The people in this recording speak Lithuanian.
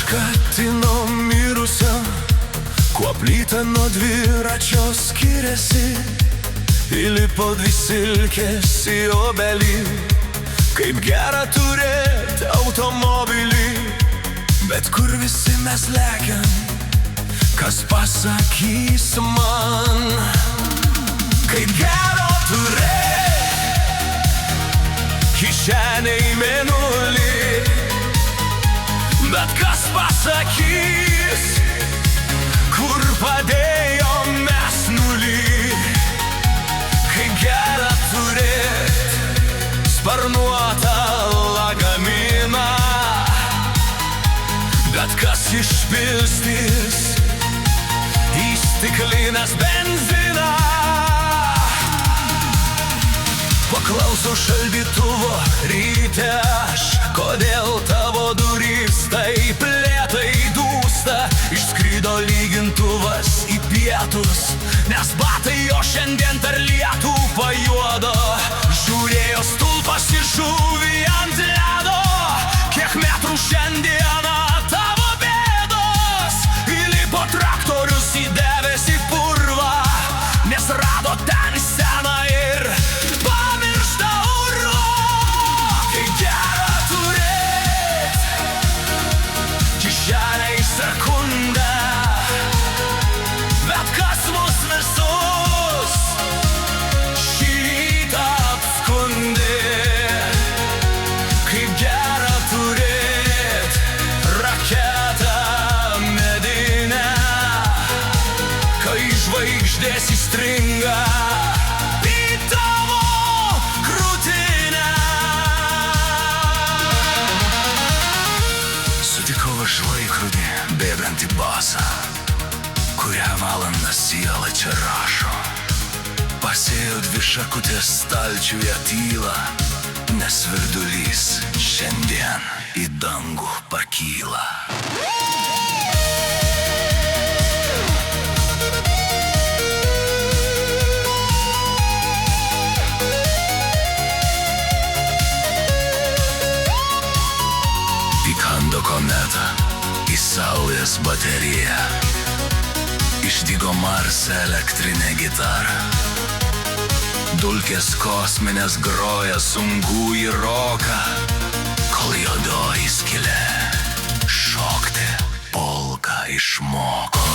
užkatino mirusio, kuo plyta nuo dviračio skiriasi. Įlipo dvi silkės į obelį, kaip gera turėti automobilį. Bet kur visi mes lekiam, kas pasakys man, kaip gera turėti kišenėj mėnulį. Bet kas pasakys, kur padėjom mes nulį. Kaip gera turėt sparnuotą lagaminą, bet kas išpilstys į stiklines benziną. Paklausau šaldytuvo ryte aš, kodėl tavo durys taip lėtai dūsta. Išskrido lygintuvas į pietus, nes batai jo šiandien per lietų pajuodo. Žiūrėjo stulpas į žuvį ant ledo, kiek metrų šiandieną tavo bėdos. Įlipo traktorius į debesį purvą, nes rado ten seną ir pamirštą urvą. Kaip gera turėt kišenėj sekundę, bet kas mus visus šį rytą apskundė. Kaip gera turėt raketą medinę, kai žvaigždės įstringa į tavo krūtinę. Sutikau aš laikrodį bėgantį basą, kurią valandą siela čia rašo. Pasėjo dvi šakutės stalčiuje tylą, nes virdulys šiandien į dangų pakyla. Įkando kometa į saulės bateriją, išdygo Marse elektrinė gitara. Dulkės kosminės groja sunkųjį roką, kol juodoji skylė šokti polką išmoko.